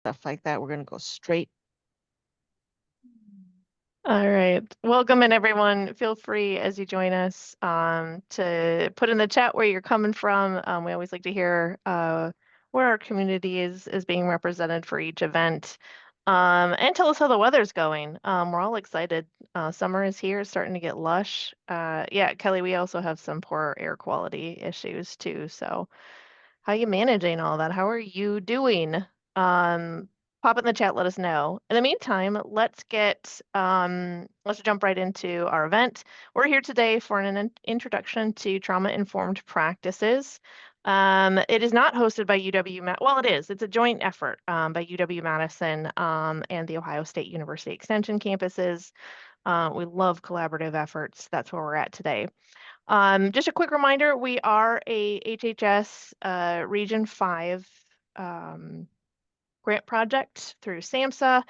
stuff like that. We're going to go straight. All right. Welcome in, everyone. Feel free as you join us to put in the chat where you're coming from. We always like to hear where our community is being represented for each event. And tell us how the weather's going. We're all excited. Summer is here, starting to get lush. Yeah, Kelly, we also have some poor air quality issues too. So how are you managing all that? How are you doing? Um, Pop it in the chat, let us know. In the meantime, let's jump right into our event. We're here today for an introduction to trauma-informed practices. It is not hosted by well, it is. It's a joint effort by UW-Madison and the Ohio State University Extension campuses. We love collaborative efforts. That's where we're at today. Just a quick reminder, we are a HHS Region 5 grant project through SAMHSA.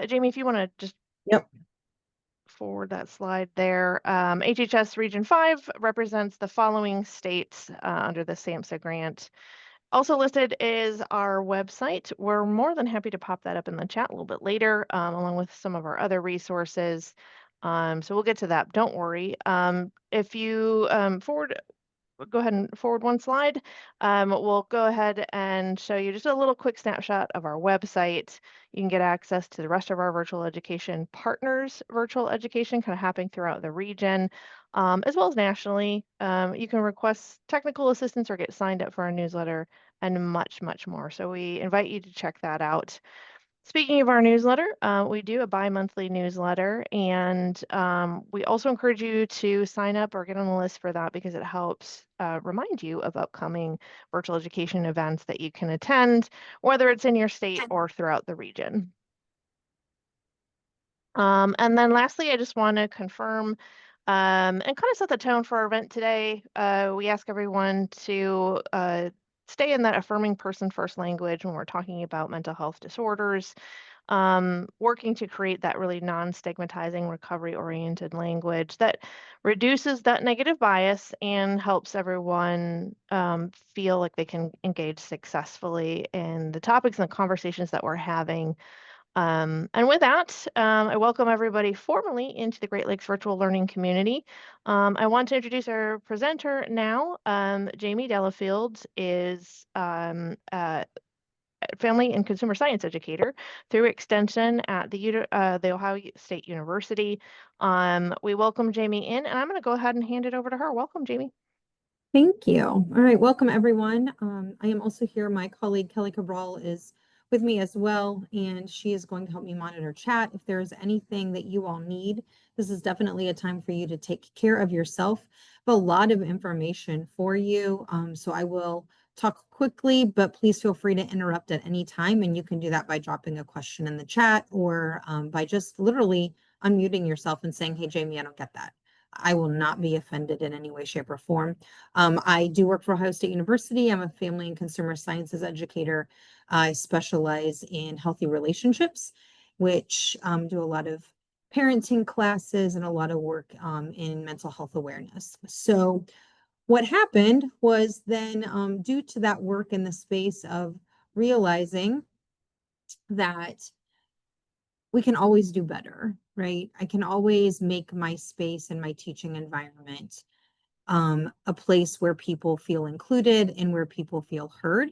Jamie, if you want to just forward that slide there. HHS Region 5 represents the following states under the SAMHSA grant. Also listed is our website. We're more than happy to pop that up in the chat a little bit later, along with some of our other resources. So we'll get to that. Don't worry. If you go ahead and forward one slide. We'll go ahead and show you just a little quick snapshot of our website. You can get access to the rest of our virtual education partners, virtual education kind of happening throughout the region, as well as nationally. You can request technical assistance or get signed up for our newsletter and much, much more. So we invite you to check that out. Speaking of our newsletter, we do a bi-monthly newsletter, and we also encourage you to sign up or get on the list for that because it helps remind you of upcoming virtual education events that you can attend, whether it's in your state or throughout the region. And then lastly, I just want to confirm and kind of set the tone for our event today. We ask everyone to stay in that affirming person first language when we're talking about mental health disorders, working to create that really non-stigmatizing recovery oriented language that reduces that negative bias and helps everyone feel like they can engage successfully in the topics and the conversations that we're having. And with that, I welcome everybody formally into the Great Lakes Virtual Learning Community. I want to introduce our presenter now. Jamie Delafield is a family and consumer science educator through extension at the Ohio State University. We welcome Jamie in, and I'm going to go ahead and hand it over to her. Welcome, Jamie. Thank you. All right, welcome everyone. I am also here. My colleague Kelly Cabral is with me as well, and she is going to help me monitor chat. If there is anything that you all need, this is definitely a time for you to take care of yourself. But a lot of information for you, so I will talk quickly, but please feel free to interrupt at any time, and you can do that by dropping a question in the chat or by just literally unmuting yourself and saying, "Hey, Jamie, I don't get that." I will not be offended in any way, shape, or form. I do work for Ohio State University. I'm a family and consumer sciences educator. I specialize in healthy relationships, which do a lot of parenting classes and a lot of work in mental health awareness. So what happened was then due to that work in the space of realizing that we can always do better, right? I can always make my space and my teaching environment a place where people feel included and where people feel heard,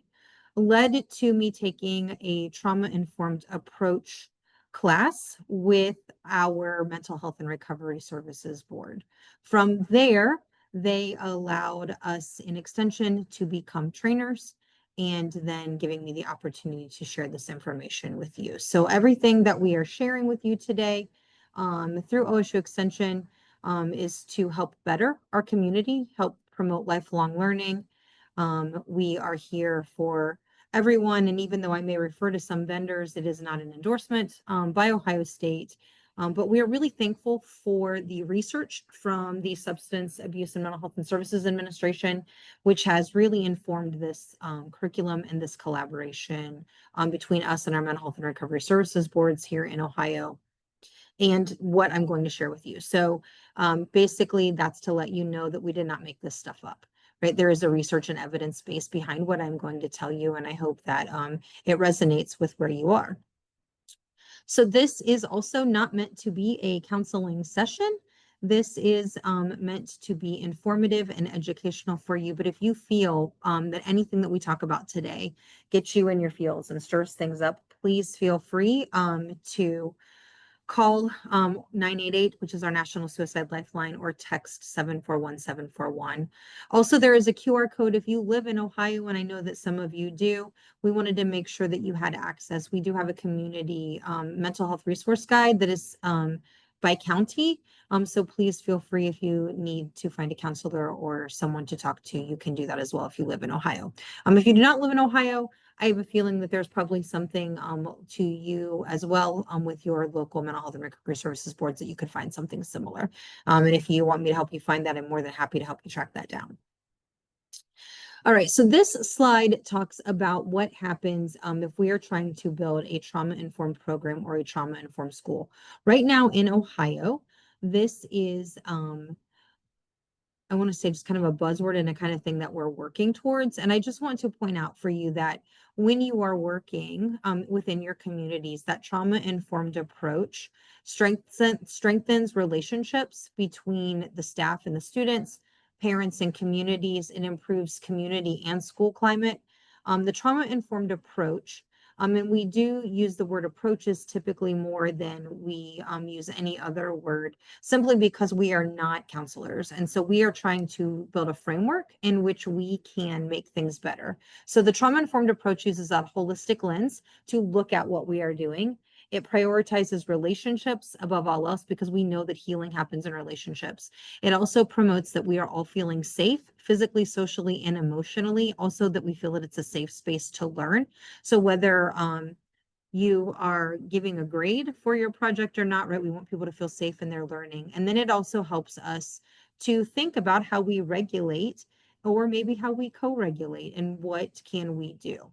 led to me taking a trauma-informed approach class with our Mental Health and Recovery Services Board. From there, they allowed us in extension to become trainers and then giving me the opportunity to share this information with you. So everything that we are sharing with you today through OSU Extension is to help better our community, help promote lifelong learning. We are here for everyone, and even though I may refer to some vendors, it is not an endorsement by Ohio State. But we are really thankful for the research from the Substance Abuse and Mental Health and Services Administration, which has really informed this curriculum and this collaboration between us and our Mental Health and Recovery Services boards here in Ohio, and what I'm going to share with you. So basically, that's to let you know that we did not make this stuff up. right? There is a research and evidence base behind what I'm going to tell you, and I hope that it resonates with where you are. So this is also not meant to be a counseling session. This is meant to be informative and educational for you. But if you feel that anything that we talk about today gets you in your feels and stirs things up, please feel free to call 988, which is our National Suicide Lifeline, or text 741-741. Also, there is a QR code if you live in Ohio, and I know that some of you do. We wanted to make sure that you had access. We do have a community mental health resource guide that is by county. So please feel free, if you need to find a counselor or someone to talk to, you can do that as well if you live in Ohio. If you do not live in Ohio, I have a feeling that there's probably something to you as well with your local mental health and recovery services boards that you could find something similar. And if you want me to help you find that, I'm more than happy to help you track that down. All right, so this slide talks about what happens if we are trying to build a trauma-informed program or a trauma-informed school. Right now in Ohio, this is I want to say just kind of a buzzword and a kind of thing that we're working towards. And I just want to point out for you that when you are working within your communities, that trauma-informed approach strengthens relationships between the staff and the students, parents and communities. It improves community and school climate. The trauma-informed approach, and we do use the word approaches typically more than we use any other word, simply because we are not counselors. And so we are trying to build a framework in which we can make things better. So the trauma-informed approach uses that holistic lens to look at what we are doing. It prioritizes relationships above all else because we know that healing happens in relationships. It also promotes that we are all feeling safe physically, socially, and emotionally. Also that we feel that it's a safe space to learn. So whether you are giving a grade for your project or not, right? We want people to feel safe in their learning. And then it also helps us to think about how we regulate, or maybe how we co-regulate, and what can we do.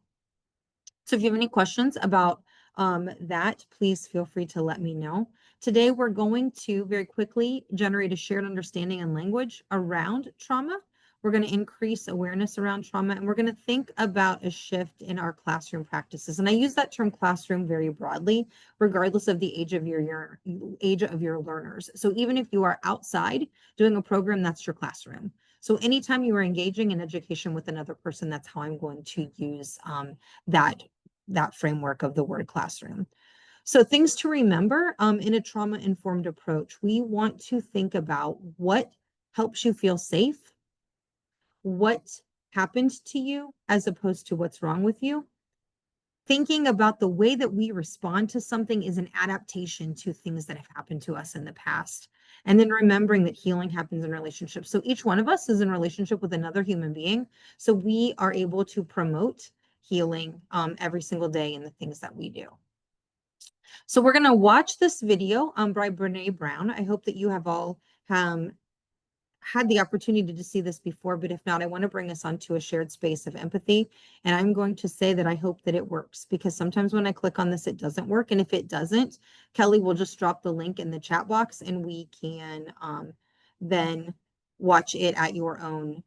So if you have any questions about that, please feel free to let me know. Today, we're going to very quickly generate a shared understanding and language around trauma. We're going to increase awareness around trauma, and we're going to think about a shift in our classroom practices. And I use that term classroom very broadly, regardless of the age of your learners. So even if you are outside doing a program, that's your classroom. So anytime you are engaging in education with another person, that's how I'm going to use that framework of the word classroom. So things to remember in a trauma-informed approach, we want to think about what helps you feel safe, what happened to you as opposed to what's wrong with you. Thinking about the way that we respond to something is an adaptation to things that have happened to us in the past. And then remembering that healing happens in relationships. So each one of us is in relationship with another human being. So we are able to promote healing every single day in the things that we do. So we're going to watch this video by Brene Brown. I hope that you have all had the opportunity to see this before, but if not, I want to bring us onto a shared space of empathy. And I'm going to say that I hope that it works, because sometimes when I click on this, it doesn't work. And if it doesn't, Kelly will just drop the link in the chat box, and we can then watch it at your own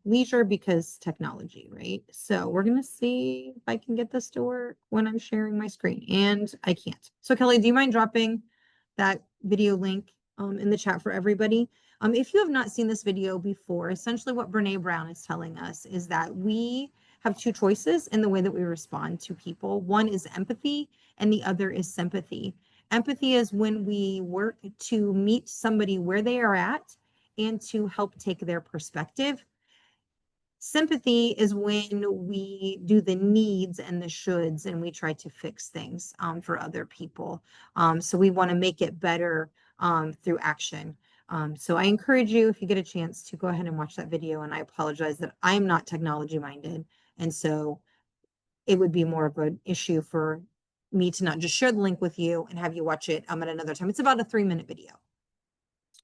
leisure, because technology, right? So we're going to see if I can get this to work when I'm sharing my screen, and I can't. So Kelly, do you mind dropping that video link in the chat for everybody? If you have not seen this video before, essentially what Brene Brown is telling us is that we have two choices in the way that we respond to people. One is empathy, and the other is sympathy. Empathy is when we work to meet somebody where they are at and to help take their perspective. Sympathy is when we do the needs and the shoulds, and we try to fix things for other people. So we want to make it better through action. So I encourage you, if you get a chance, to go ahead and watch that video. And I apologize that I'm not technology minded. And so it would be more of an issue for me to not just share the link with you and have you watch it at another time. It's about a 3-minute video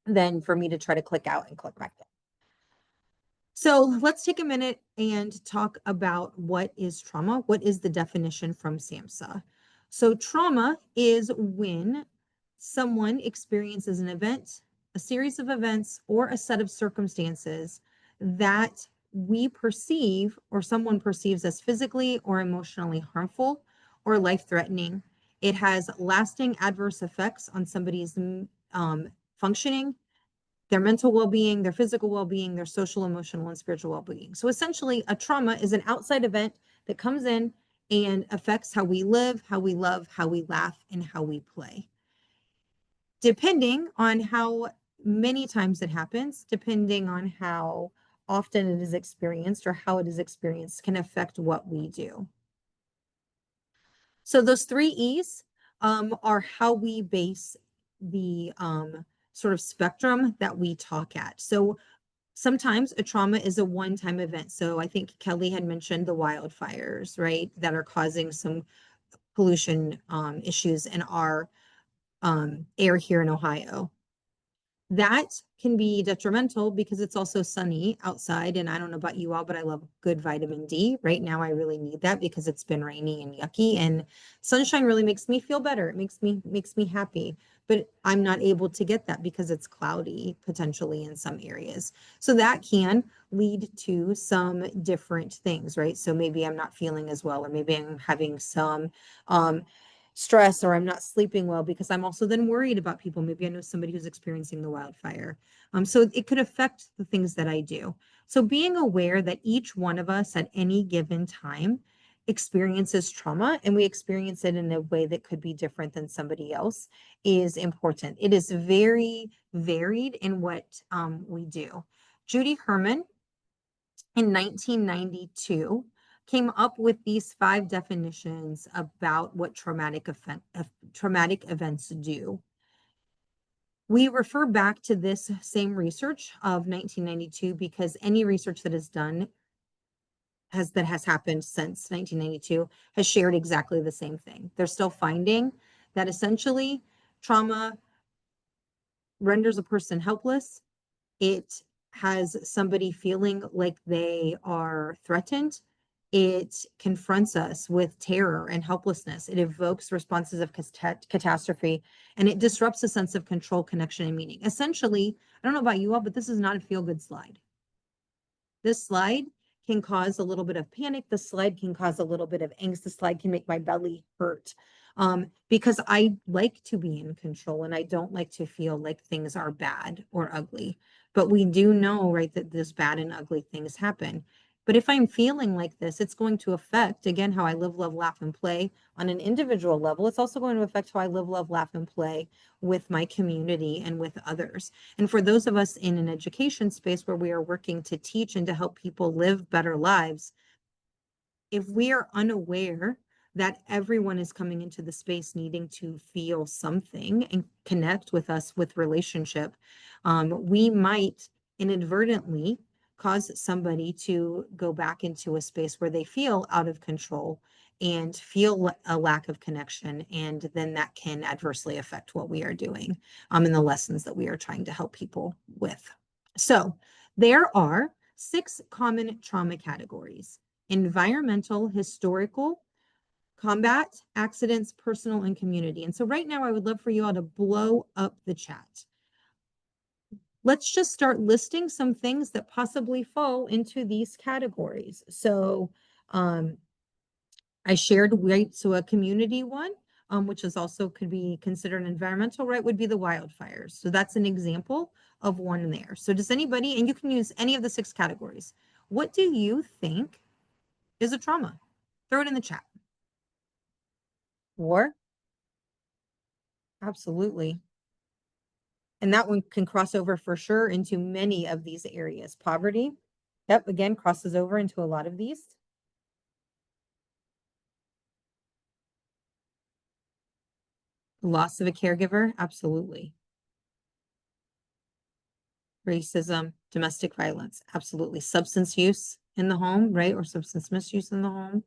than for me to try to click out and click back in. So let's take a minute and talk about what is trauma. What is the definition from SAMHSA? So trauma is when someone experiences an event, a series of events, or a set of circumstances that we perceive or someone perceives as physically or emotionally harmful or life-threatening. It has lasting adverse effects on somebody's functioning, their mental well-being, their physical well-being, their social, emotional, and spiritual well-being. So essentially, a trauma is an outside event that comes in and affects how we live, how we love, how we laugh, and how we play. Depending on how many times it happens, depending on how often it is experienced or how it is experienced, can affect what we do. So those 3 E's are how we base the sort of spectrum that we talk at. So sometimes a trauma is a one-time event. So I think Kelly had mentioned the wildfires, right, that are causing some pollution issues in our air here in Ohio. That can be detrimental because it's also sunny outside. And I don't know about you all, but I love good vitamin D. Right now, I really need that because it's been rainy and yucky. And sunshine really makes me feel better. It makes me happy. But I'm not able to get that because it's cloudy potentially in some areas. So that can lead to some different things, right? So maybe I'm not feeling as well, or maybe I'm having some stress, or I'm not sleeping well because I'm also then worried about people. Maybe I know somebody who's experiencing the wildfire. So it could affect the things that I do. So being aware that each one of us at any given time experiences trauma, and we experience it in a way that could be different than somebody else, is important. It is very varied in what we do. Judy Herman in 1992 came up with these 5 definitions about what traumatic events do. We refer back to this same research of 1992 because any research that is done that has happened since 1992 has shared exactly the same thing. They're still finding that essentially trauma renders a person helpless. It has somebody feeling like they are threatened. It confronts us with terror and helplessness. It evokes responses of catastrophe, and it disrupts a sense of control, connection, and meaning. Essentially, I don't know about you all, but this is not a feel-good slide. This slide can cause a little bit of panic. The slide can cause a little bit of angst. The slide can make my belly hurt because I like to be in control and I don't like to feel like things are bad or ugly. But we do know, right, that this bad and ugly things happen. But if I'm feeling like this, it's going to affect, again, how I live, love, laugh, and play on an individual level. It's also going to affect how I live, love, laugh, and play with my community and with others. And for those of us in an education space where we are working to teach and to help people live better lives, if we are unaware that everyone is coming into the space needing to feel something and connect with us with relationship, we might inadvertently cause somebody to go back into a space where they feel out of control and feel a lack of connection. And then that can adversely affect what we are doing and the lessons that we are trying to help people with. So there are 6 common trauma categories: environmental, historical, combat, accidents, personal, and community. And so right now I would love for you all to blow up the chat. Let's just start listing some things that possibly fall into these categories. So I shared, right, so a community one, which is also could be considered environmental, right, would be the wildfires. So that's an example of one there. So does anybody, and you can use any of the 6 categories, what do you think is a trauma? Throw it in the chat. War? Absolutely. And that one can cross over for sure into many of these areas. Poverty, yep, again, crosses over into a lot of these. Loss of a caregiver, absolutely. Racism, domestic violence, absolutely. Substance use in the home, right? Or substance misuse in the home.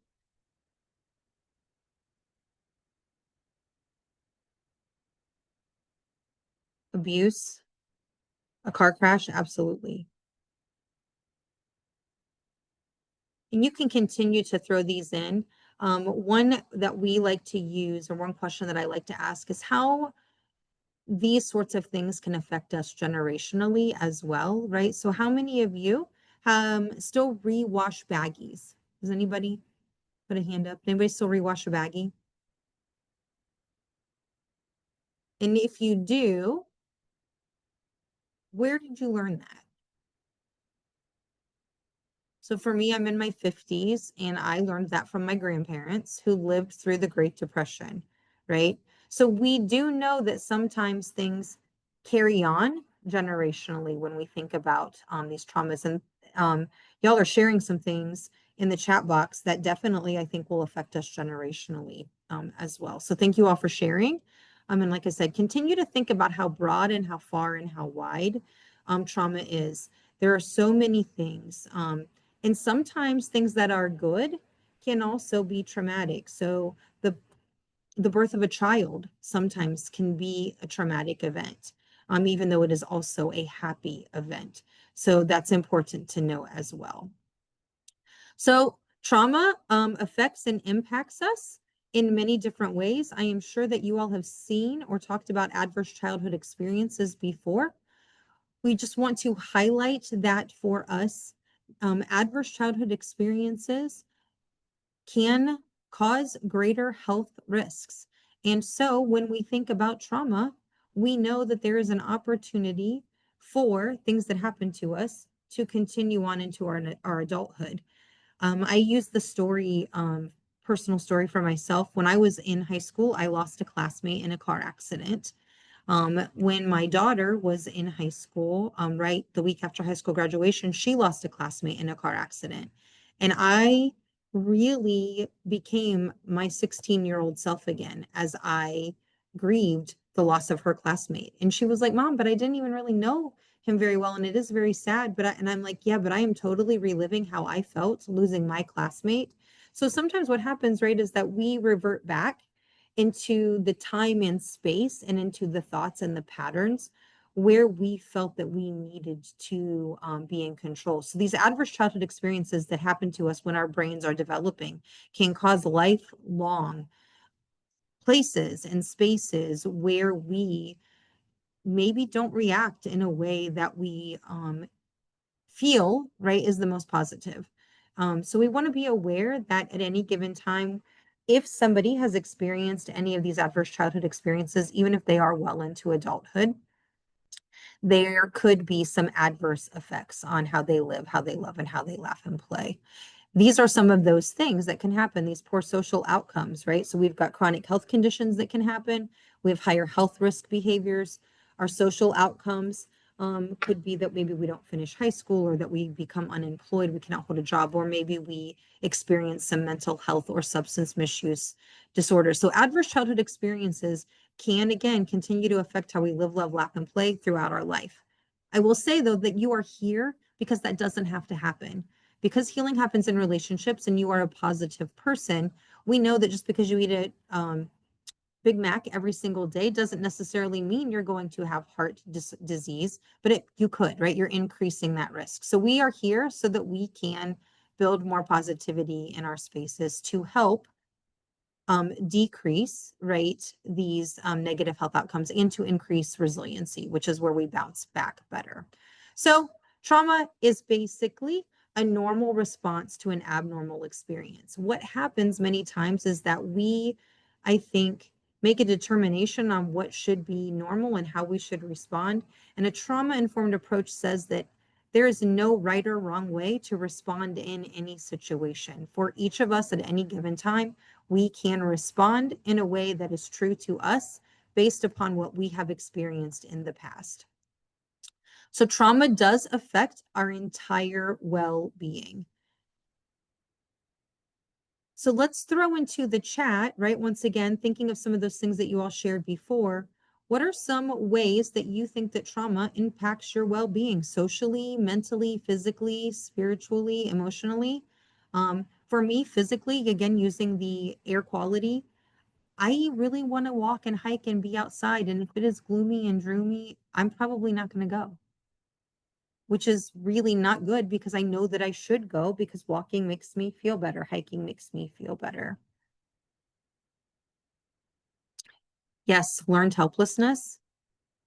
Abuse, a car crash, absolutely. And you can continue to throw these in. One that we like to use, or one question that I like to ask, is how these sorts of things can affect us generationally as well, right? So how many of you still rewash baggies? Does anybody put a hand up? Anybody still rewash a baggie? And if you do, where did you learn that? So for me, I'm in my 50s and I learned that from my grandparents who lived through the Great Depression, right? So we do know that sometimes things carry on generationally when we think about these traumas. And y'all are sharing some things in the chat box that definitely I think will affect us generationally as well. So thank you all for sharing. And like I said, continue to think about how broad and how far and how wide trauma is. There are so many things. And sometimes things that are good can also be traumatic. So the birth of a child sometimes can be a traumatic event, even though it is also a happy event. So that's important to know as well. So trauma affects and impacts us in many different ways. I am sure that you all have seen or talked about adverse childhood experiences before. We just want to highlight that for us. Adverse childhood experiences can cause greater health risks. And so when we think about trauma, we know that there is an opportunity for things that happen to us to continue on into our adulthood. I use the story, personal story for myself. When I was in high school, I lost a classmate in a car accident. When my daughter was in high school, right the week after high school graduation, she lost a classmate in a car accident. And I really became my 16-year-old self again as I grieved the loss of her classmate. And she was like, Mom, but I didn't even really know him very well. And it is very sad. And I'm like, yeah, but I am totally reliving how I felt losing my classmate. So sometimes what happens, right, is that we revert back into the time and space and into the thoughts and the patterns where we felt that we needed to be in control. So these adverse childhood experiences that happen to us when our brains are developing can cause lifelong places and spaces where we maybe don't react in a way that we feel, right, is the most positive. So we want to be aware that at any given time, if somebody has experienced any of these adverse childhood experiences, even if they are well into adulthood, there could be some adverse effects on how they live, how they love, and how they laugh and play. These are some of those things that can happen, these poor social outcomes, right? So we've got chronic health conditions that can happen. We have higher health risk behaviors. Our social outcomes could be that maybe we don't finish high school or that we become unemployed, we cannot hold a job, or maybe we experience some mental health or substance misuse disorders. So adverse childhood experiences can, again, continue to affect how we live, love, laugh, and play throughout our life. I will say, though, that you are here because that doesn't have to happen. Because healing happens in relationships and you are a positive person, we know that just because you eat a Big Mac every single day doesn't necessarily mean you're going to have heart disease, but you could, right? You're increasing that risk. So we are here so that we can build more positivity in our spaces to help decrease, right, these negative health outcomes and to increase resiliency, which is where we bounce back better. So trauma is basically a normal response to an abnormal experience. What happens many times is that we, I think, make a determination on what should be normal and how we should respond. And a trauma-informed approach says that there is no right or wrong way to respond in any situation. For each of us at any given time, we can respond in a way that is true to us based upon what we have experienced in the past. So trauma does affect our entire well-being. So let's throw into the chat, right? Once again, thinking of some of those things that you all shared before, what are some ways that you think that trauma impacts your well-being socially, mentally, physically, spiritually, emotionally? For me, physically, again, using the air quality, I really want to walk and hike and be outside. And if it is gloomy and droomy, I'm probably not going to go, which is really not good because I know that I should go because walking makes me feel better. Hiking makes me feel better. Yes, learned helplessness.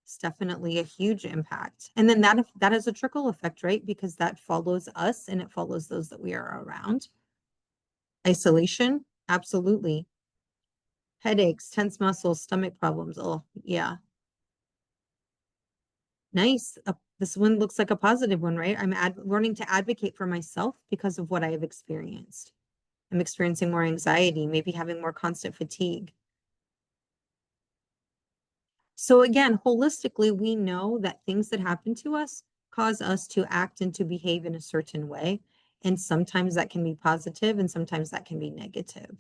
It's definitely a huge impact. And then that has a trickle effect, right? Because that follows us and it follows those that we are around. Isolation, absolutely. Headaches, tense muscles, stomach problems. Oh, yeah. Nice. This one looks like a positive one, right? I'm learning to advocate for myself because of what I have experienced. I'm experiencing more anxiety, maybe having more constant fatigue. So again, holistically, we know that things that happen to us cause us to act and to behave in a certain way. And sometimes that can be positive and sometimes that can be negative.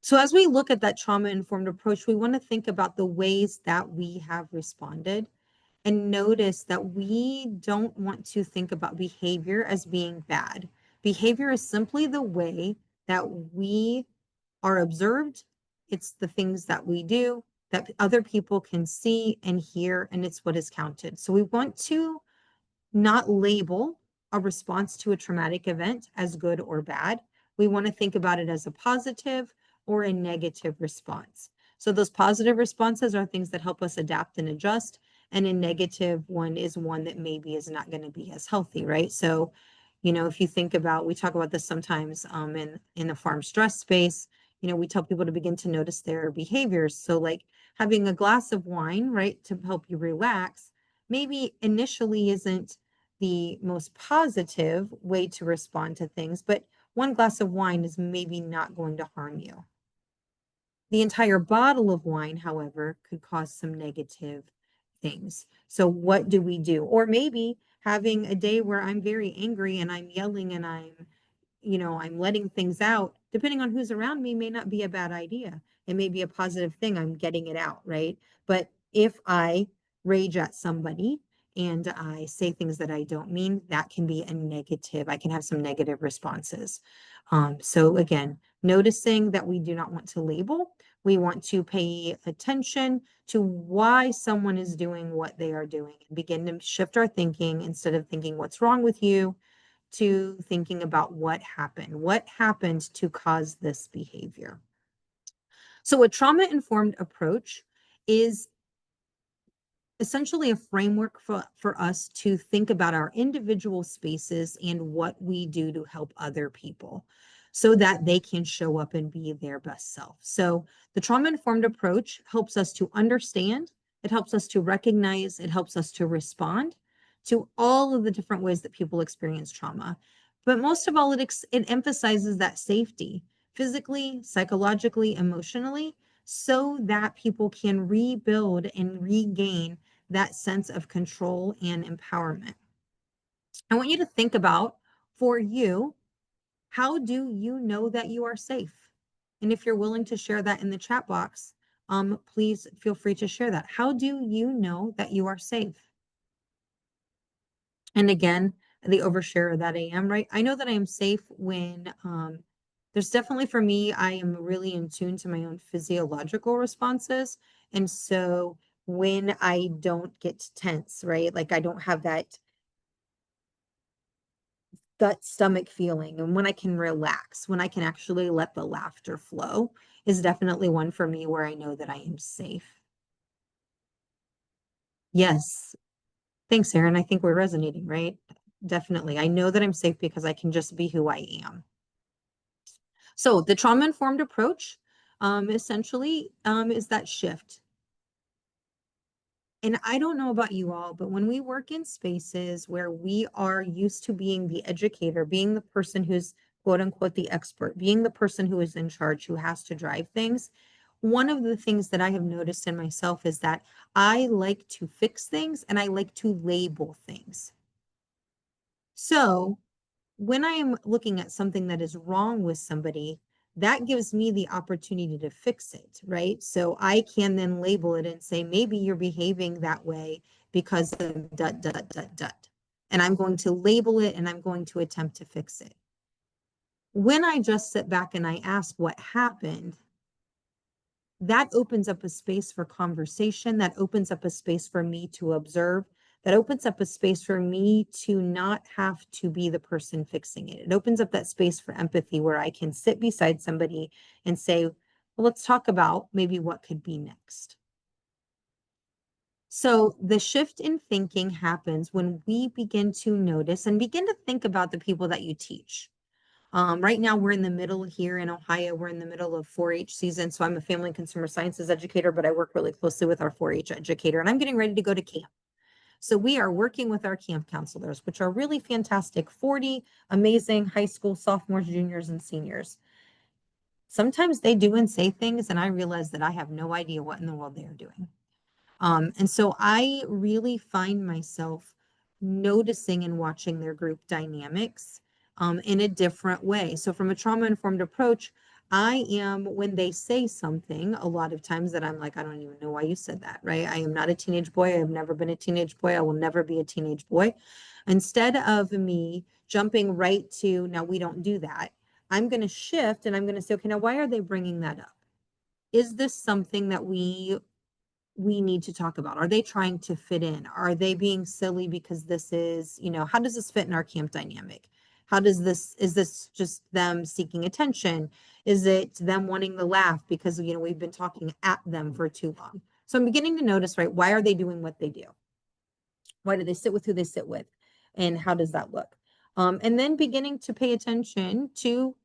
So as we look at that trauma-informed approach, we want to think about the ways that we have responded and notice that we don't want to think about behavior as being bad. Behavior is simply the way that we are observed. It's the things that we do that other people can see and hear, and it's what is counted. So we want to not label a response to a traumatic event as good or bad. We want to think about it as a positive or a negative response. So those positive responses are things that help us adapt and adjust, and a negative one is one that maybe is not going to be as healthy, right? So, if you think about, we talk about this sometimes in the farm stress space, we tell people to begin to notice their behaviors. So like having a glass of wine, right, to help you relax, maybe initially isn't the most positive way to respond to things, but one glass of wine is maybe not going to harm you. The entire bottle of wine, however, could cause some negative things. So what do we do? Or maybe having a day where I'm very angry and I'm yelling and I'm letting things out, depending on who's around me, may not be a bad idea. It may be a positive thing. I'm getting it out, right? But if I rage at somebody and I say things that I don't mean, that can be a negative. I can have some negative responses. So again, noticing that we do not want to label, we want to pay attention to why someone is doing what they are doing and begin to shift our thinking instead of thinking what's wrong with you, to thinking about what happened to cause this behavior. So a trauma-informed approach is essentially a framework for us to think about our individual spaces and what we do to help other people so that they can show up and be their best self. So the trauma-informed approach helps us to understand, it helps us to recognize, it helps us to respond to all of the different ways that people experience trauma. But most of all, it emphasizes that safety, physically, psychologically, emotionally, so that people can rebuild and regain that sense of control and empowerment. I want you to think about, for you, how do you know that you are safe? And if you're willing to share that in the chat box, please feel free to share that. How do you know that you are safe? And again, the overshare that I am, right? I know that I am safe when there's definitely, for me, I am really in tune to my own physiological responses. And so when I don't get tense, right? Like I don't have that gut stomach feeling, and when I can relax, when I can actually let the laughter flow, is definitely one for me where I know that I am safe. Yes. Thanks, Erin. I think we're resonating, right? Definitely. I know that I'm safe because I can just be who I am. So the trauma-informed approach essentially is that shift. And I don't know about you all, but when we work in spaces where we are used to being the educator, being the person who's quote unquote the expert, being the person who is in charge, who has to drive things, one of the things that I have noticed in myself is that I like to fix things and I like to label things. So when I am looking at something that is wrong with somebody, that gives me the opportunity to fix it, right? So I can then label it and say, maybe you're behaving that way because of ... And I'm going to label it and I'm going to attempt to fix it. When I just sit back and I ask what happened, that opens up a space for conversation, that opens up a space for me to observe, that opens up a space for me to not have to be the person fixing it. It opens up that space for empathy where I can sit beside somebody and say, well, let's talk about maybe what could be next. So the shift in thinking happens when we begin to notice and begin to think about the people that you teach. Right now, we're in the middle here in Ohio. We're in the middle of 4-H season. So I'm a family and consumer sciences educator, but I work really closely with our 4-H educator, and I'm getting ready to go to camp. So we are working with our camp counselors, which are really fantastic, 40 amazing high school sophomores, juniors, and seniors. Sometimes they do and say things, and I realize that I have no idea what in the world they are doing. And so I really find myself noticing and watching their group dynamics in a different way. So from a trauma-informed approach, I am, when they say something, a lot of times that I'm like, I don't even know why you said that, right? I am not a teenage boy. I have never been a teenage boy. I will never be a teenage boy. Instead of me jumping right to, now we don't do that, I'm going to shift and I'm going to say, okay, now why are they bringing that up? Is this something that we need to talk about? Are they trying to fit in? Are they being silly because this is, how does this fit in our camp dynamic? Is this just them seeking attention? Is it them wanting to laugh because, we've been talking at them for too long? So I'm beginning to notice, right, why are they doing what they do? Why do they sit with who they sit with? And how does that look? And then beginning to pay attention to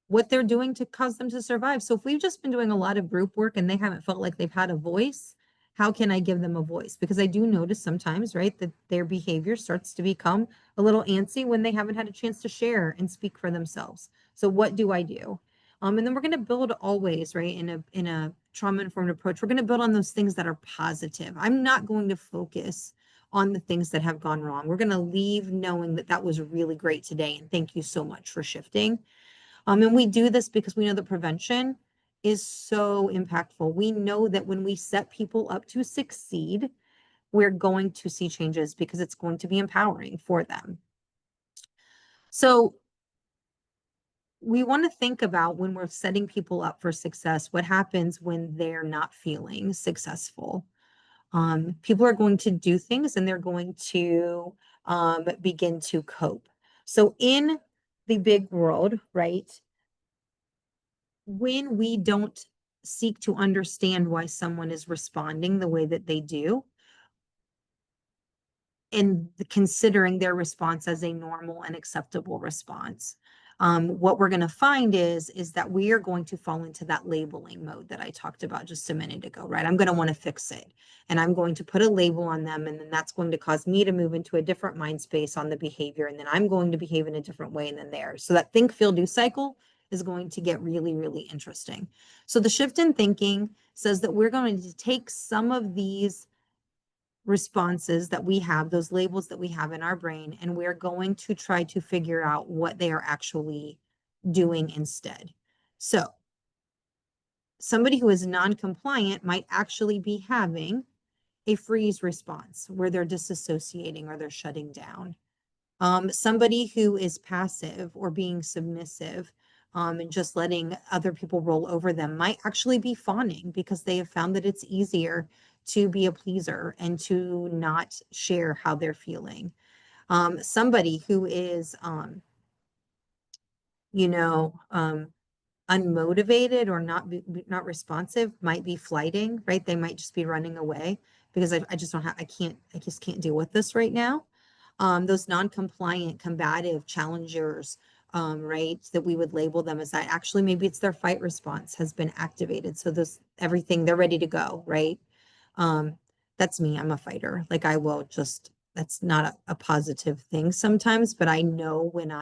what they're doing to cause them to survive. So if we've just been doing a lot of group work and they haven't felt like they've had a voice, how can I give them a voice? Because I do notice sometimes, right, that their behavior starts to become a little antsy when they haven't had a chance to share and speak for themselves. So what do I do? And then we're going to build always, right, in a trauma-informed approach, we're going to build on those things that are positive. I'm not going to focus on the things that have gone wrong. We're going to leave knowing that that was really great today. And thank you so much for shifting. And we do this because we know that prevention is so impactful. We know that when we set people up to succeed, we're going to see changes because it's going to be empowering for them. So we want to think about, when we're setting people up for success, what happens when they're not feeling successful. People are going to do things and they're going to begin to cope. So in the big world, right, when we don't seek to understand why someone is responding the way that they do, and considering their response as a normal and acceptable response, what we're going to find is that we are going to fall into that labeling mode that I talked about just a minute ago, right? I'm going to want to fix it, and I'm going to put a label on them, and then that's going to cause me to move into a different mind space on the behavior, and then I'm going to behave in a different way than theirs. So that think, feel, do cycle is going to get really, really interesting. So the shift in thinking says that we're going to take some of these responses that we have, those labels that we have in our brain, and we're going to try to figure out what they are actually doing instead. So somebody who is non-compliant might actually be having a freeze response where they're disassociating or they're shutting down. Somebody who is passive or being submissive and just letting other people roll over them might actually be fawning because they have found that it's easier to be a pleaser and to not share how they're feeling. Somebody who is, unmotivated or not responsive might be flighting, right? They might just be running away because I just can't deal with this right now. Those non-compliant, combative challengers, right, that we would label them as that. Actually, maybe it's their fight response has been activated. So everything, they're ready to go, right? That's me. I'm a fighter. Like that's not a positive thing sometimes, but I know when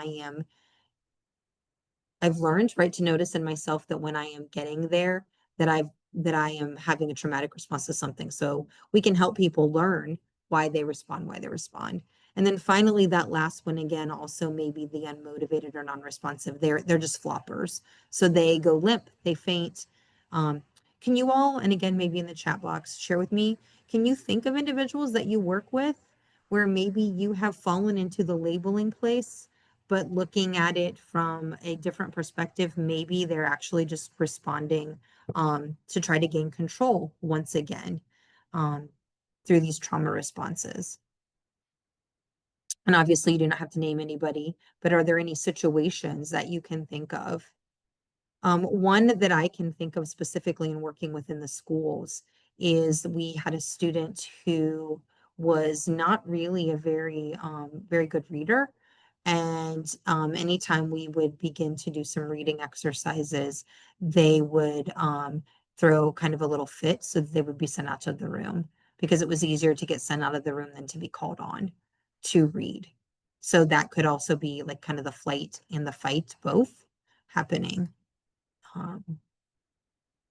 I've learned, right, to notice in myself that when I am getting there, that I am having a traumatic response to something. So we can help people learn why they respond. And then finally, that last one, again, also maybe the unmotivated or non-responsive, they're just floppers. So they go limp, they faint. Can you all, and again, maybe in the chat box, share with me, can you think of individuals that you work with where maybe you have fallen into the labeling place, but looking at it from a different perspective, maybe they're actually just responding to try to gain control once again through these trauma responses? And obviously you do not have to name anybody, but are there any situations that you can think of? One that I can think of specifically in working within the schools is we had a student who was not really a very, very good reader. And anytime we would begin to do some reading exercises, they would throw kind of a little fit, so that they would be sent out of the room, because it was easier to get sent out of the room than to be called on to read. So that could also be like kind of the flight and the fight both happening.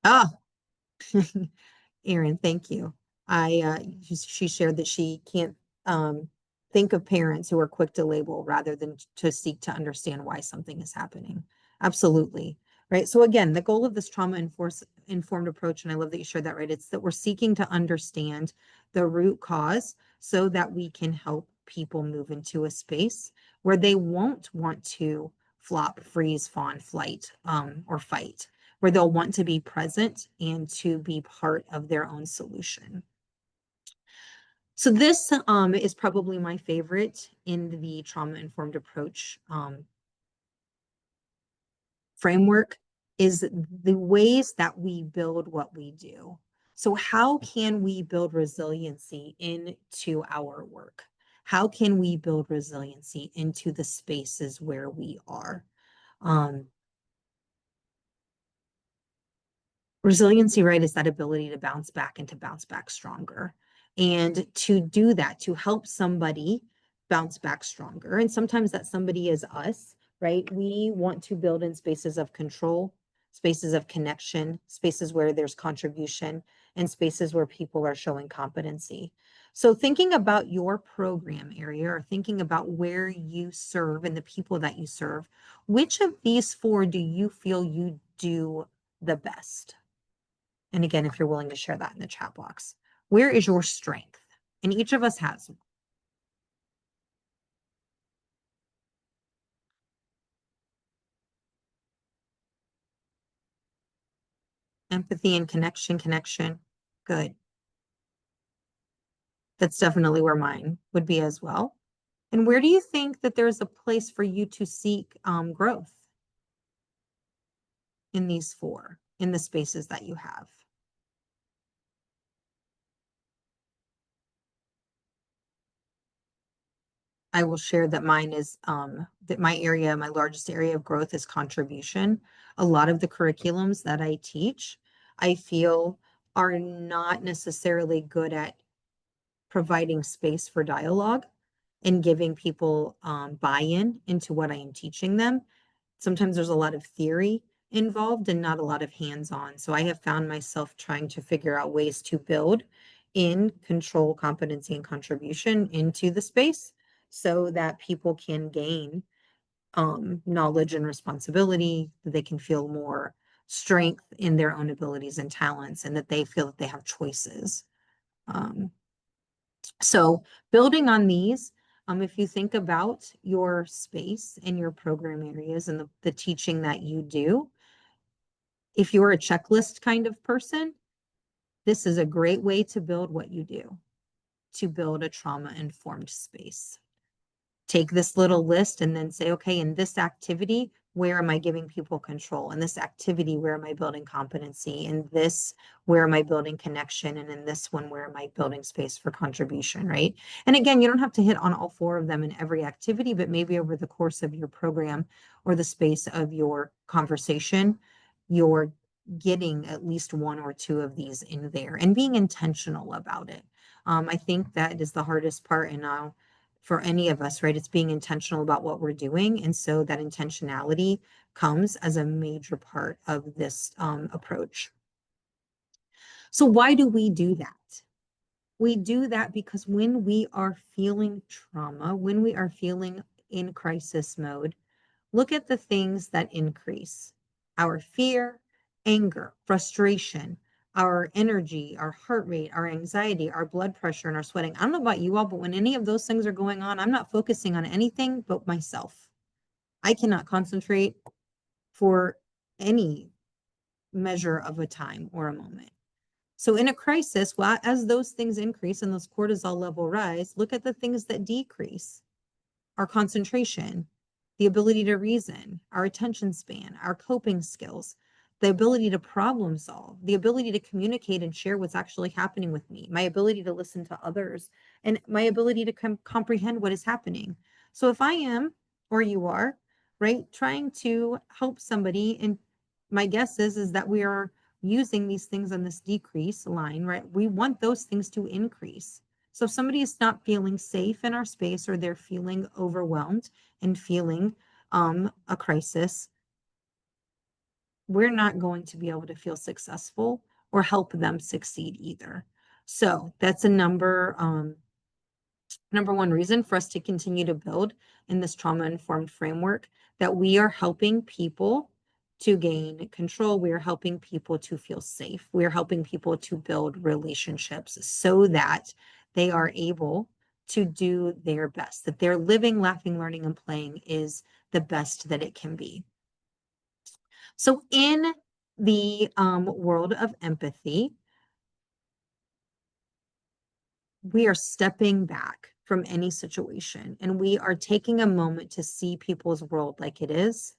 Ah, Erin, thank you. She shared that she can't think of parents who are quick to label rather than to seek to understand why something is happening. Absolutely. Right. So again, the goal of this trauma-informed approach, and I love that you shared that, right? It's that we're seeking to understand the root cause so that we can help people move into a space where they won't want to flop, freeze, fawn, flight, or fight, where they'll want to be present and to be part of their own solution. So this is probably my favorite in the trauma-informed approach framework, is the ways that we build what we do. So how can we build resiliency into our work? How can we build resiliency into the spaces where we are? Resiliency, right, is that ability to bounce back and to bounce back stronger. And to do that, to help somebody bounce back stronger. And sometimes that somebody is us, right? We want to build in spaces of control, spaces of connection, spaces where there's contribution, and spaces where people are showing competency. So thinking about your program area, or thinking about where you serve and the people that you serve, which of these four do you feel you do the best? And again, if you're willing to share that in the chat box, where is your strength? And each of us has. Empathy and connection. Good. That's definitely where mine would be as well. And where do you think that there's a place for you to seek growth in these four, in the spaces that you have? I will share that mine is that my largest area of growth is contribution. A lot of the curriculums that I teach, I feel, are not necessarily good at providing space for dialogue and giving people buy-in into what I am teaching them. Sometimes there's a lot of theory involved and not a lot of hands-on. So I have found myself trying to figure out ways to build in control, competency, and contribution into the space so that people can gain knowledge and responsibility, that they can feel more strength in their own abilities and talents, and that they feel that they have choices. So building on these, if you think about your space and your program areas and the teaching that you do, if you're a checklist kind of person, this is a great way to build what you do, to build a trauma-informed space. Take this little list and then say, okay, in this activity, where am I giving people control? In this activity, where am I building competency? In this, where am I building connection? And in this one, where am I building space for contribution, right? And again, you don't have to hit on all four of them in every activity, but maybe over the course of your program or the space of your conversation, you're getting at least one or two of these in there and being intentional about it. I think that is the hardest part, and for any of us, right? It's being intentional about what we're doing. And so that intentionality comes as a major part of this approach. So why do we do that? We do that because when we are feeling trauma, when we are feeling in crisis mode, look at the things that increase: our fear, anger, frustration, our energy, our heart rate, our anxiety, our blood pressure, and our sweating. I don't know about you all, but when any of those things are going on, I'm not focusing on anything but myself. I cannot concentrate for any measure of a time or a moment. So in a crisis, well, as those things increase and those cortisol level rise, look at the things that decrease: our concentration, the ability to reason, our attention span, our coping skills. the ability to problem solve, the ability to communicate and share what's actually happening with me, my ability to listen to others, and my ability to comprehend what is happening. So if I am, or you are, right, trying to help somebody, and my guess is that we are using these things on this decrease line, right? We want those things to increase. So if somebody is not feeling safe in our space, or they're feeling overwhelmed and feeling a crisis, we're not going to be able to feel successful or help them succeed either. So that's a number one reason for us to continue to build in this trauma-informed framework, that we are helping people to gain control. We are helping people to feel safe. We are helping people to build relationships so that they are able to do their best, that their living, laughing, learning, and playing is the best that it can be. So in the world of empathy, we are stepping back from any situation, and we are taking a moment to see people's world like it is.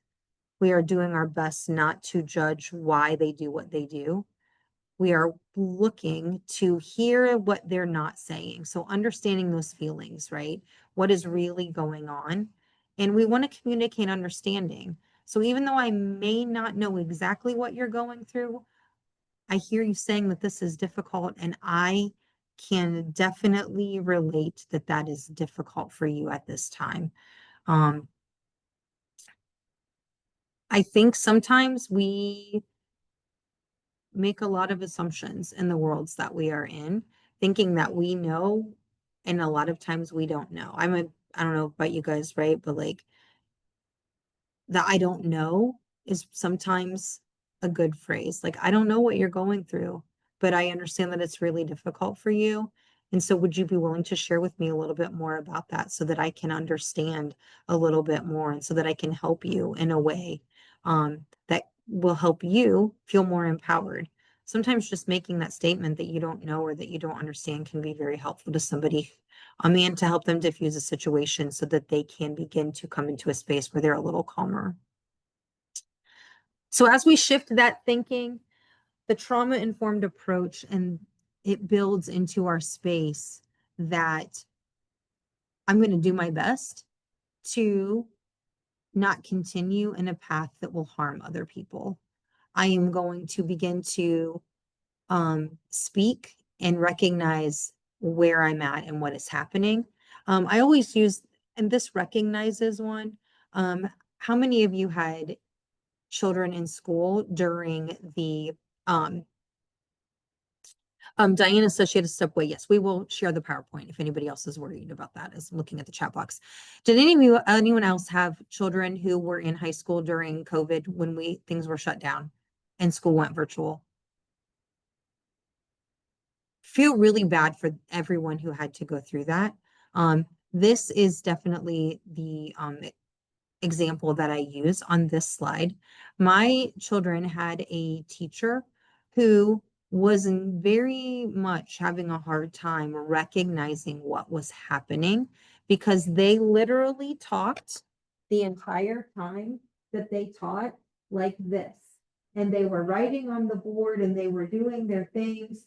We are doing our best not to judge why they do what they do. We are looking to hear what they're not saying. So understanding those feelings, right? What is really going on? And we want to communicate understanding. So even though I may not know exactly what you're going through, I hear you saying that this is difficult, and I can definitely relate that that is difficult for you at this time. I think sometimes we make a lot of assumptions in the worlds that we are in, thinking that we know, and a lot of times we don't know. I don't know about you guys, right? But like, the I don't know is sometimes a good phrase. Like, I don't know what you're going through, but I understand that it's really difficult for you. And so would you be willing to share with me a little bit more about that, so that I can understand a little bit more, and so that I can help you in a way that will help you feel more empowered? Sometimes just making that statement that you don't know or that you don't understand can be very helpful to somebody, and to help them diffuse a situation so that they can begin to come into a space where they're a little calmer. So as we shift that thinking, the trauma-informed approach, and it builds into our space that I'm going to do my best to not continue in a path that will harm other people. I am going to begin to speak and recognize where I'm at and what is happening. I always use, and this recognizes one, how many of you had children in school during the Diana says she had to step away. Yes, we will share the PowerPoint if anybody else is worried about that, as looking at the chat box. Did anyone else have children who were in high school during COVID, when things were shut down and school went virtual? Feel really bad for everyone who had to go through that. This is definitely the example that I use on this slide. My children had a teacher who was very much having a hard time recognizing what was happening, because they literally talked the entire time that they taught like this. And they were writing on the board and they were doing their things.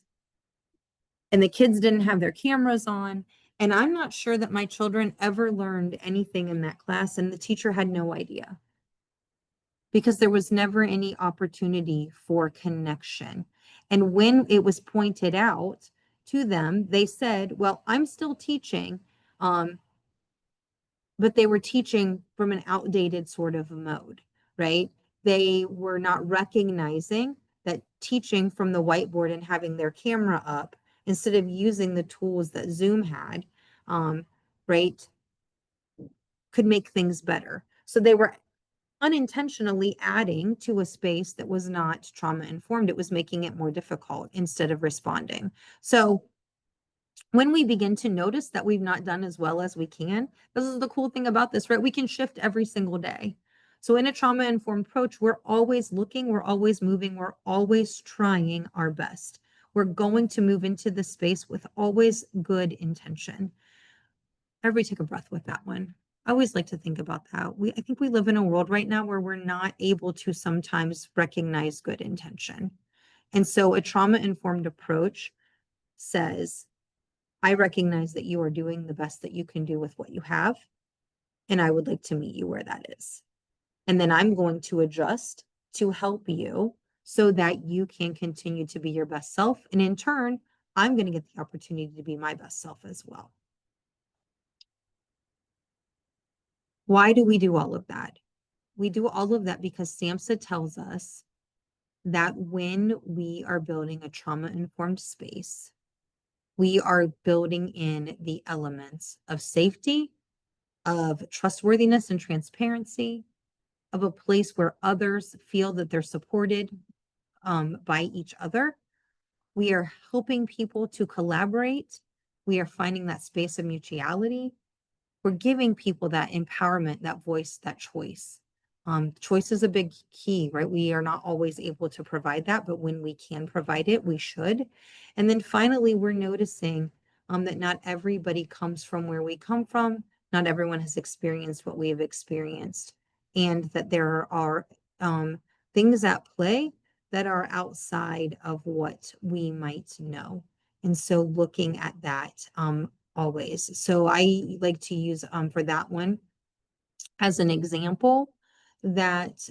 And the kids didn't have their cameras on. And I'm not sure that my children ever learned anything in that class, and the teacher had no idea, because there was never any opportunity for connection. And when it was pointed out to them, they said, well, I'm still teaching, but they were teaching from an outdated sort of mode, right? They were not recognizing that teaching from the whiteboard and having their camera up, instead of using the tools that Zoom had, right, could make things better. So they were unintentionally adding to a space that was not trauma informed. It was making it more difficult instead of responding. So when we begin to notice that we've not done as well as we can, this is the cool thing about this, right? We can shift every single day. So in a trauma-informed approach, we're always looking, we're always moving, we're always trying our best. We're going to move into the space with always good intention. Everybody take a breath with that one. I always like to think about that. I think we live in a world right now where we're not able to sometimes recognize good intention. And so a trauma-informed approach says, I recognize that you are doing the best that you can do with what you have, and I would like to meet you where that is. And then I'm going to adjust to help you so that you can continue to be your best self. And in turn, I'm going to get the opportunity to be my best self as well. Why do we do all of that? We do all of that because SAMHSA tells us that when we are building a trauma-informed space, we are building in the elements of safety, of trustworthiness and transparency, of a place where others feel that they're supported by each other. We are helping people to collaborate. We are finding that space of mutuality. We're giving people that empowerment, that voice, that choice. Choice is a big key, right? We are not always able to provide that, but when we can provide it, we should. And then finally, we're noticing that not everybody comes from where we come from. Not everyone has experienced what we have experienced, and that there are things at play that are outside of what we might know. And so looking at that always. So I like to use for that one as an example that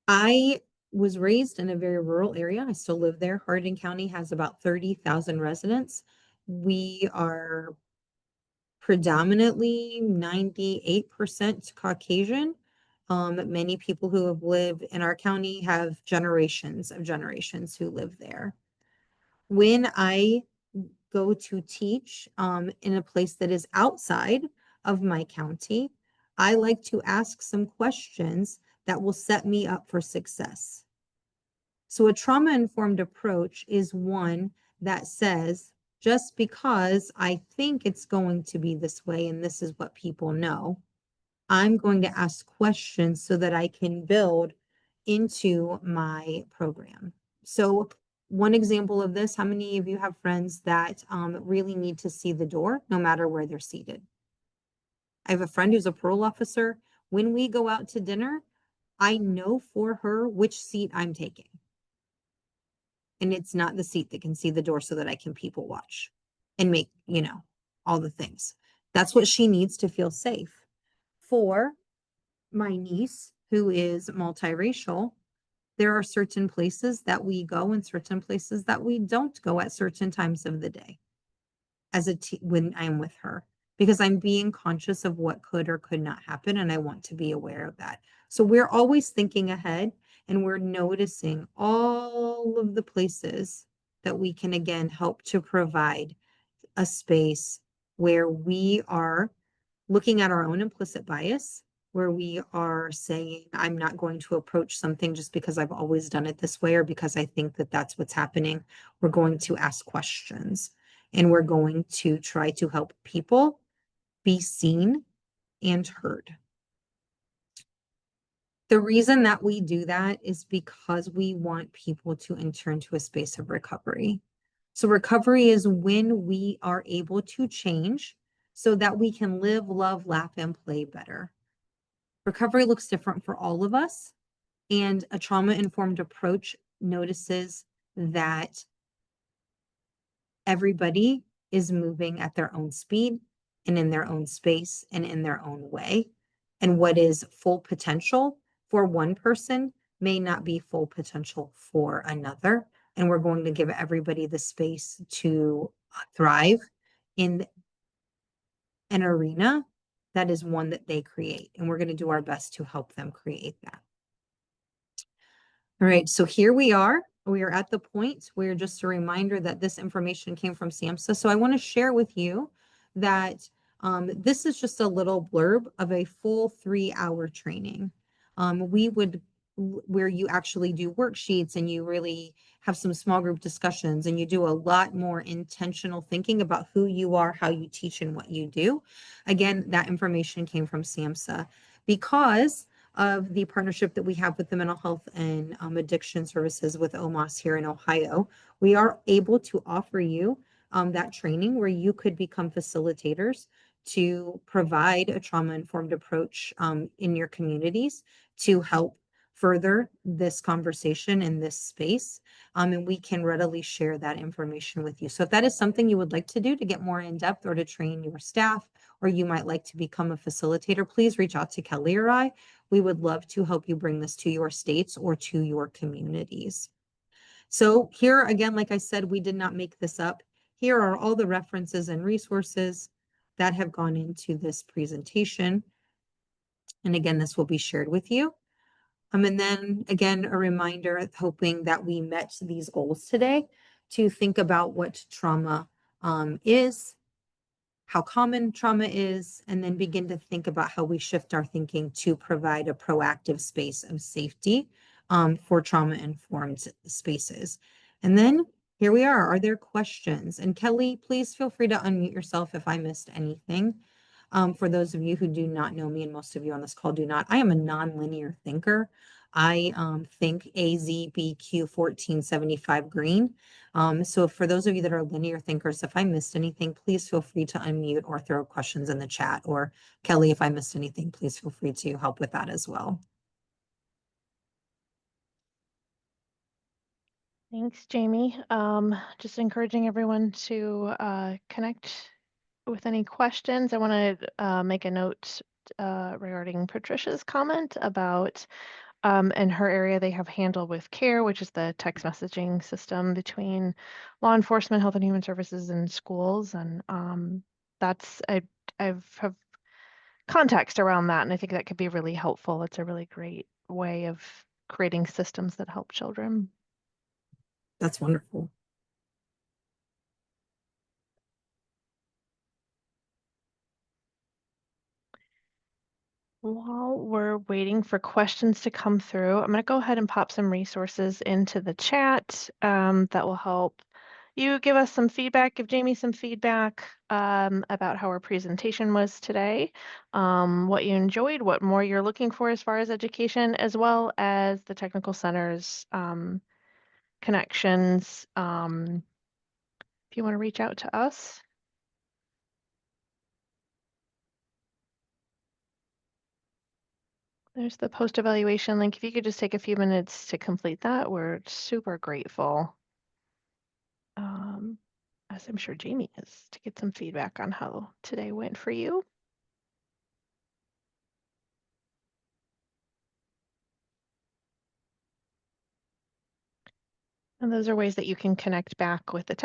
I was raised in a very rural area. I still live there. Hardin County has about 30,000 residents. We are predominantly 98% Caucasian. Many people who have lived in our county have generations who live there. When I go to teach in a place that is outside of my county, I like to ask some questions that will set me up for success. So a trauma-informed approach is one that says, just because I think it's going to be this way and this is what people know, I'm going to ask questions so that I can build into my program. So one example of this, how many of you have friends that really need to see the door no matter where they're seated? I have a friend who's a parole officer. When we go out to dinner, I know for her which seat I'm taking. And it's not the seat that can see the door so that I can people watch and make, all the things. That's what she needs to feel safe. For my niece, who is multiracial, there are certain places that we go and certain places that we don't go at certain times of the day when I'm with her, because I'm being conscious of what could or could not happen, and I want to be aware of that. So we're always thinking ahead, and we're noticing all of the places that we can, again, help to provide a space where we are looking at our own implicit bias, where we are saying, I'm not going to approach something just because I've always done it this way or because I think that that's what's happening. We're going to ask questions, and we're going to try to help people be seen and heard. The reason that we do that is because we want people to enter into a space of recovery. So recovery is when we are able to change so that we can live, love, laugh, and play better. Recovery looks different for all of us, and a trauma-informed approach notices that everybody is moving at their own speed and in their own space and in their own way. And what is full potential for one person may not be full potential for another. And we're going to give everybody the space to thrive in an arena that is one that they create. And we're going to do our best to help them create that. All right, so here we are. We are at the point where just a reminder that this information came from SAMHSA. So I want to share with you that this is just a little blurb of a full 3-hour training. Where you actually do worksheets and you really have some small group discussions and you do a lot more intentional thinking about who you are, how you teach, and what you do. Again, that information came from SAMHSA because of the partnership that we have with the mental health and addiction services with OMOS here in Ohio. We are able to offer you that training where you could become facilitators to provide a trauma-informed approach in your communities to help further this conversation in this space. And we can readily share that information with you. So if that is something you would like to do to get more in depth or to train your staff, or you might like to become a facilitator, please reach out to Kelly or I. We would love to help you bring this to your states or to your communities. So here again, like I said, we did not make this up. Here are all the references and resources that have gone into this presentation. And again, this will be shared with you. And then again, a reminder, hoping that we met these goals today, to think about what trauma is, how common trauma is, and then begin to think about how we shift our thinking to provide a proactive space of safety for trauma-informed spaces. And then here we are. Are there questions? And Kelly, please feel free to unmute yourself if I missed anything. For those of you who do not know me, and most of you on this call do not, I am a nonlinear thinker. I think AZBQ 1475 green. So for those of you that are linear thinkers, if I missed anything, please feel free to unmute or throw questions in the chat. Or Kelly, if I missed anything, please feel free to help with that as well. Thanks, Jamie. Just encouraging everyone to connect with any questions. I want to make a note regarding Patricia's comment about in her area they have Handle with Care, which is the text messaging system between law enforcement, health and human services, and schools. And that's I've have context around that, and I think that could be really helpful. It's a really great way of creating systems that help children. That's wonderful. While we're waiting for questions to come through, I'm going to go ahead and pop some resources into the chat that will help you give us some feedback, give Jamie some feedback about how our presentation was today, what you enjoyed, what more you're looking for as far as education, as well as the Technical Center's connections. If you want to reach out to us. There's the post-evaluation link. If you could just take a few minutes to complete that, we're super grateful. As I'm sure Jamie is, to get some feedback on how today went for you. And those are ways that you can connect back with the